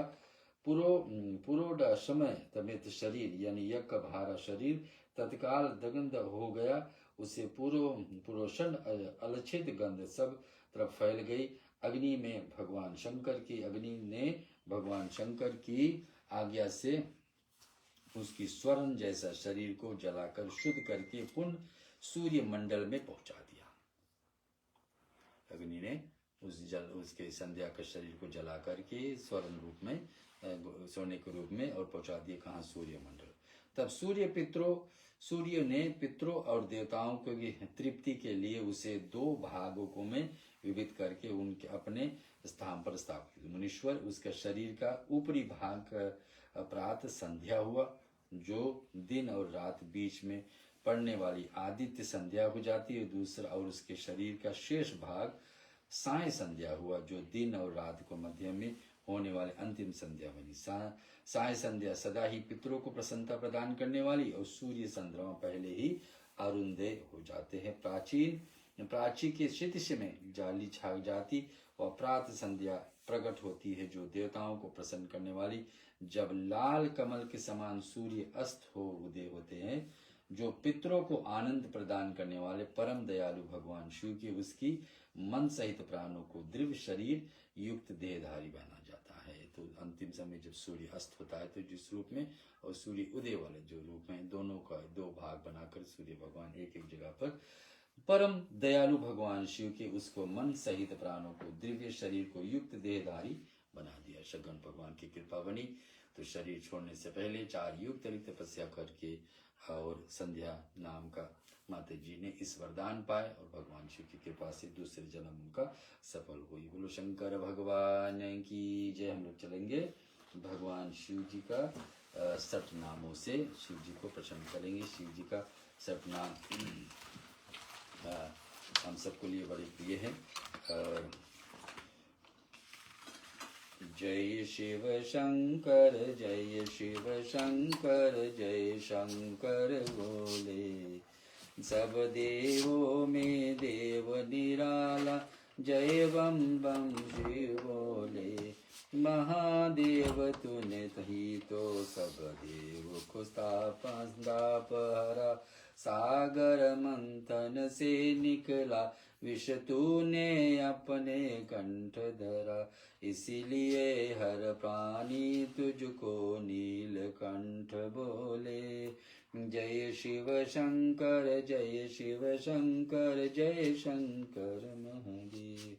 पुरोड समय तमित शरीर यानी यज्ञ का भारा शरीर तत्काल दग्ध हो गया। उसे पुरोषण अलक्षित गंध सब तरफ फैल गई। अग्नि ने भगवान शंकर की आज्ञा से उसकी स्वर्ण जैसा शरीर को जलाकर शुद्ध करके पुनः सूर्य मंडल में पहुंचा दिया। अग्नि ने उसके संध्या के शरीर को जला करके स्वर्ण रूप में, सोने के रूप में, और पहुंचा दिया कहाँ? सूर्य मंडल। तब सूर्य ने पितरों और देवताओं की तृप्ति के लिए उसे 2 भागों में विभिन्न करके उनके अपने स्थान पर स्थापित। मुनीश्वर उसका शरीर का ऊपरी भाग प्रातः संध्या हुआ, जो दिन और रात बीच में पड़ने वाली आदित्य संध्या हो जाती है, दूसरा और उसके शरीर का शेष भाग साय संध्या हुआ, जो दिन और रात को मध्य में होने वाले अंतिम संध्या बनी। साय संध्या सदा ही पितरों को प्रसन्नता प्रदान करने वाली, और सूर्य चंद्रमा पहले ही अरुंदय हो जाते हैं। प्राची के क्षितिज में जाली छा जाती और प्रातः संध्या प्रकट होती है, जो देवताओं को प्रसन्न करने वाली। जब लाल कमल के समान सूर्य अस्त हो उदय होते हैं, जो पितरों को आनंद प्रदान करने वाले परम दयालु भगवान शिव के उसकी मन सहित प्राणों को दिव्य शरीर युक्त देहधारी बना जाता है। तो अंतिम समय जब सूर्य अस्त होता है तो जिस रूप में और सूर्य उदय वाले जो रूप में, दोनों का दो भाग बनाकर सूर्य भगवान एक एक जगह पर परम दयालु भगवान शिव के उसको मन सहित प्राणों को दिव्य शरीर को युक्त देहधारी बना दिया। शगन भगवान की कृपा बनी तो शरीर छोड़ने से पहले 4 युग तक तपस्या करके और संध्या नाम का माता जी ने इस वरदान पाए, और भगवान शिव की कृपा से दूसरे जन्म उनका सफल हुई। बोलो शंकर भगवान की जय। हम लोग चलेंगे भगवान शिव जी का 60 नामों से शिव जी को प्रसन्न करेंगे। शिव जी का 60 नाम हम सबको लिए बड़े प्रिय हैं। जय शिव शंकर जय शिव शंकर जय शंकर बोले, सब देवों में देव निराला, जय बम बम शिव बोले। महादेव तूने ही तो सब देव को ताप हरा, सागर मंथन से निकला विष तूने अपने कंठ धरा, इसीलिए हर प्राणी तुझको नीलकंठ बोले। जय शिव शंकर जय शिव शंकर जय शंकर महादेव।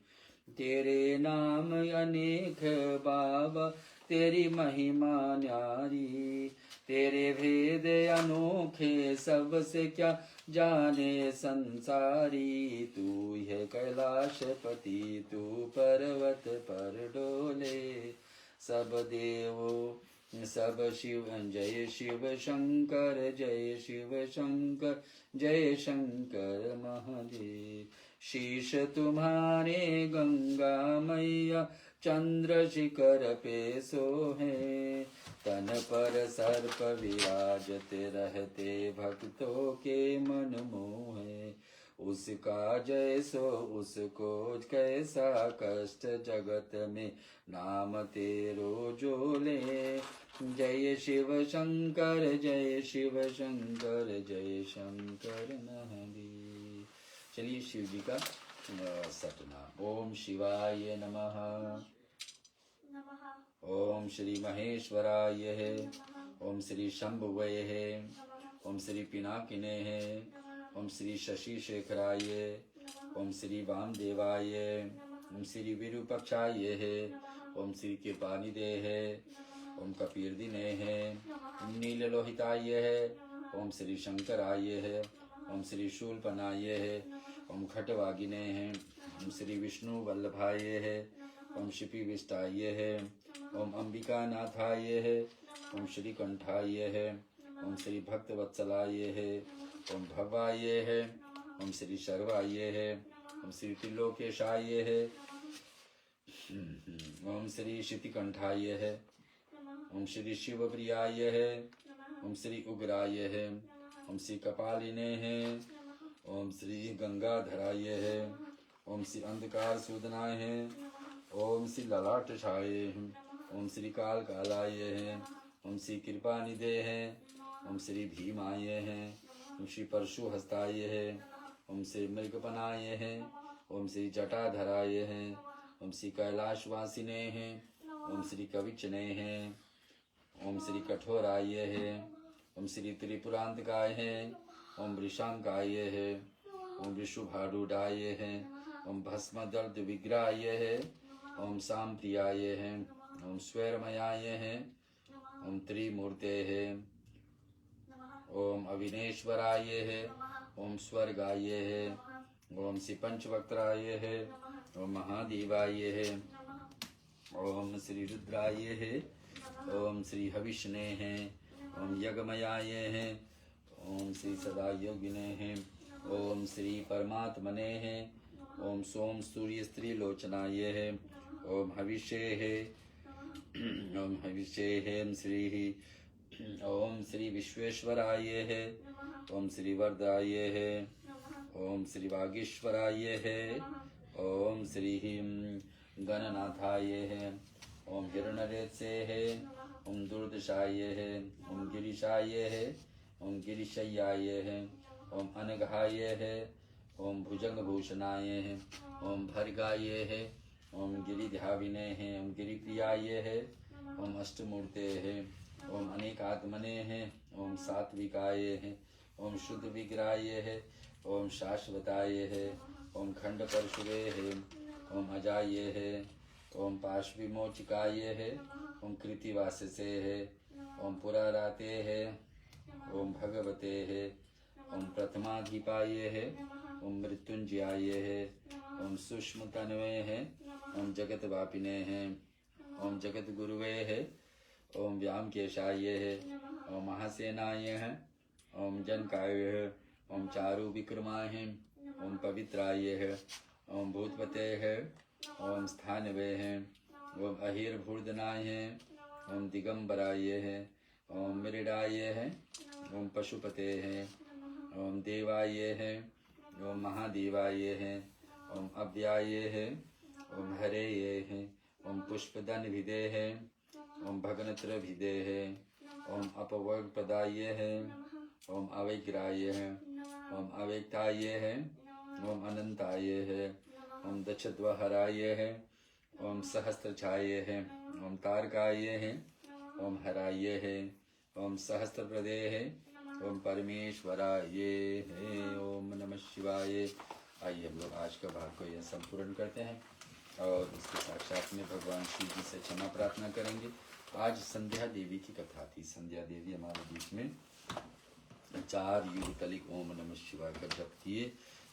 तेरे नाम अनेक बाबा, तेरी महिमा न्यारी, तेरे भेद अनोखे सबसे क्या जाने संसारी। तू है कैलाशपति तू पर्वत पर डोले, सब देवों सब शिव। जय शिव शंकर जय शिव शंकर जय शंकर महादेव। शीश तुम्हारे गंगा मैया चंद्र शिखर पे सोहे, तन पर सर्प विराजते रहते भक्तों के मन मोहे। उसका जैसो उसको कैसा कष्ट जगत में नाम तेरो जोले। जय शिव शंकर जय शिव शंकर जय शंकर महादेव। चलिए शिव जी का सतनाम। ओम शिवाय नमः, ओम श्री महेश्वराय, ओम श्री शंभुवे, ओम श्री पिनाकिने, ओम श्री शशि शेखराय, ओम श्री वामदेवाय, ओम श्री विरूपक्षाय, ओम श्री कृपानिधे, ओम कपीर्दिने, ओम नीललोहिताय, ओम श्री शंकराय, ओम श्री शूलपनाय, ओम खटवागिने, ओम श्री विष्णु वल्लभाय, ओम शिपि विष्टाय, ओम अंबिका नाथाय, ओम श्री कंठाय, ओम श्री भक्तवत्सलाय, ओम भवाय, ओम श्री शर्वाय, ओम श्री त्रिलोकेशाय, ओम श्री शितिकंठाय, ओम श्री शिवप्रियाय, ओम श्री उग्राय, ओम श्री कपालिने, ओम श्री गंगाधराय, ओम श्री अंधकार सूदनाय, ओम श्री ललाटछाय, ओम श्री काल कालाय, ओम श्री कृपानिधे, ओम श्री भीमाय, ओम श्री परशु हस्ताय, ओम श्री मृगपनाय, ओम श्री जटाधराय, ओम श्री कैलाशवासिने, ओम श्री कविचने, ओम श्री कठोराय, ओम श्री त्रिपुरांतकाय, ओम वृषांकाय, ओम विषुभारूढ़ाय, ओम भस्म दर्द विग्रहाय, ओम सांप्रियाय, ओम स्वैरमयाय, ओम त्रिमूर्ते, ओम अविनेश्वराय, ओम स्वर्गाय, ओम श्री पंचवक्त्राय, ओम महादेवाय, ओम श्री रुद्राय, ओम श्री हविष्णे, ओम यज्ञमयाय, ओम श्री सदा योगिने हैं। ओम श्री परमात्मने हैं। ओम सोम सूर्य स्त्री लोचनाय है। ओम हविष्ये है। ओम हविष्ये है श्री। ओम श्री विश्वेश्वराय है। ओम श्री वरदाय है। ओम श्री वागीश्वराय है। ओम श्री गणनाथाय है। ओम हिरण्यरेतसे है। ओम दुर्दशाय है। ओम गिरिशाय है। ओम गिरिशय्याय है। ओम अनघाय है। ओम भुजंगभूषणाय है। ओम भर्गाय है। ओम गिरिधाविने है। ओम गिरिप्रियाय है। ओम अष्टमूर्ते है। ओम अनेकात्मने है। ओम सात्विकाय है। ओम शुद्ध विग्रहाय है। ओम शाश्वताय है। ओम खंड परशुरे है। ओम अजाय है। ओम पार्श्विमोचिकाय है। ओम कृतिवाससे है। ओम पुराराते है। ओम भगवते है। ओम प्रथमाधिपाय है। ओम मृत्युंजयाय है। ओम सूक्ष्म तन्वे है। ओम जगत वापिने है। ओम जगत गुरुवे है। ओम व्याम केशाय है। ओम महासेनाय है। ओम जनकाय है। ओम चारु विक्रमाय है। ओम पवित्राय है। ओम भूतपते है। ओम स्थानवे है। ओम अहिर्भूर्धनाय है। ओम दिगंबराय है। ओम मृडाय है। ओम पशुपते है। ओम देवाय है। ओम महादेवाय है। ओम अव्याय है। ओम हरेये है। ओम पुष्पदन भिदे है। ओम भगनत्र भिदे है। ओम अपवर्गपदाय है। ओम अवैग्राय है। ओम अवैक्ताय है। ओम अनंताय है। ओम दक्षद्वहराय है। ओम सहस्त्रछाय है। ओम तारकाय है। ओम हराय है। ओम सहस्त्रप्रदे है। ओम परमेश्वराय है। ओम नमः शिवाय। आइए हम लोग आज का भाग को यह संपूर्ण करते हैं और इसके साक्षात में भगवान शिव जी से क्षमा प्रार्थना करेंगे। आज संध्या देवी की कथा थी। संध्या देवी हमारे बीच में 4 युग तलिक ओम नमः शिवाय का जप किए।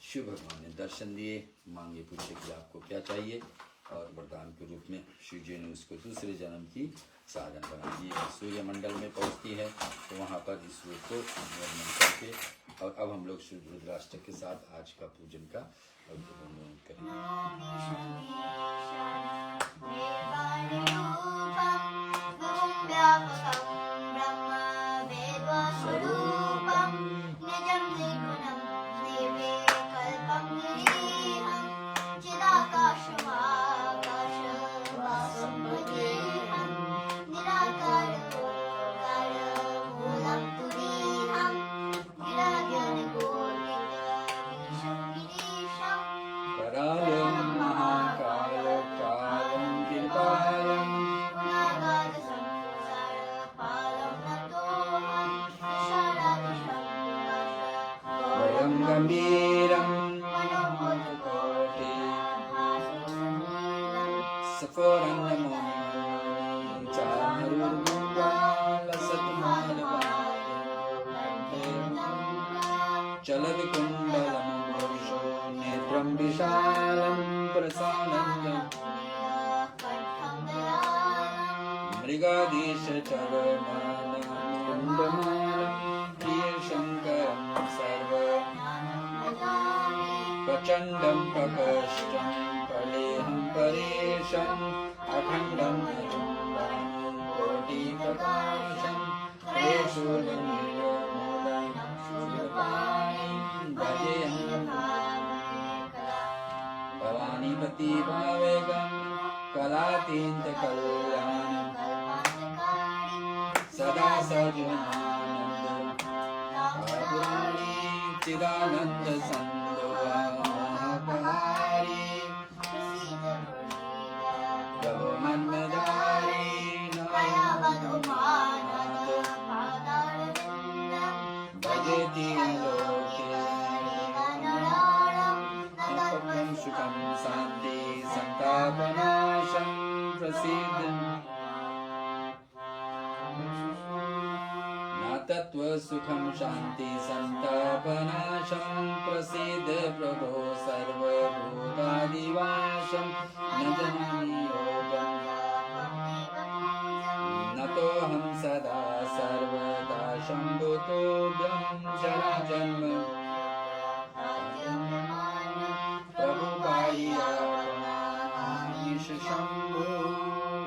शिव भगवान ने दर्शन दिए। मांगे पूछे कि आपको क्या चाहिए, और वरदान के रूप में शिव जी ने उसको दूसरे जन्म की साधन बना दी। सूर्य मंडल में पहुंचती है तो वहाँ पर इस रूप को वर्णन करके, और अब हम लोग शुद्ध रुद्राष्टक के साथ आज का पूजन का वर्णन करेंगे। गंभीरं सफोरन्नमोनिं चलत्कुण्डलं पुरुषो नेत्रं विशालं प्रसादं मृगाधीशचरणं कुण्डमालं प्रियशङ्करं प्रचण्डं प्रकोष्ठं प्रलेहं परेशम् अखण्डं कोटिप्रकाशं भजेऽहं भवानीपति भावेगं कलातीन्द्रकल्याणं सदा सजीवानन्दं चिदानंद संदोहारी प्रभु मनमदारी भजति लोके सुखं शांति संतापनाशं प्रसिद्धं तत्व सुखम शांति संतापनाशं प्रसीद प्रभो सर्वभूतादिवासं न जानामि योगं नतोऽहं सदा सर्वदा शम्भुतोऽभ्यं जरा जन्म प्रभु पाहियामीश शम्भो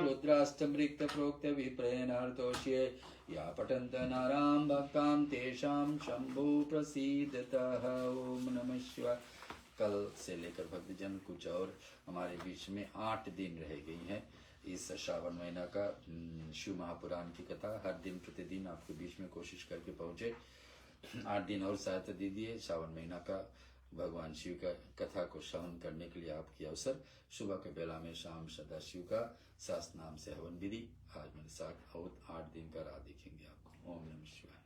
रुद्राष्टमृक्त प्रोक्त विप्रेणार्थोष्ये या पठन्त नारां भक्तां तेषां शम्भो प्रसीदतः। ओम नमः शिवाय। कल से लेकर भक्तजन कुछ और हमारे बीच में 8 दिन रह गई हैं इस श्रावण महीना का शिव महापुराण की कथा हर दिन प्रतिदिन आपके बीच में कोशिश करके पहुँचे। 8 दिन और साथ दीजिए श्रावण महीना का भगवान शिव का कथा को श्रवण करने के लिए आपकी अवसर। सुबह के बेला में शाम सदा शिव का सहस्त्र नाम से हवन विधि आज मेरे साथ और 8 दिन का राह देखेंगे आपको। ओम नमः शिवाय।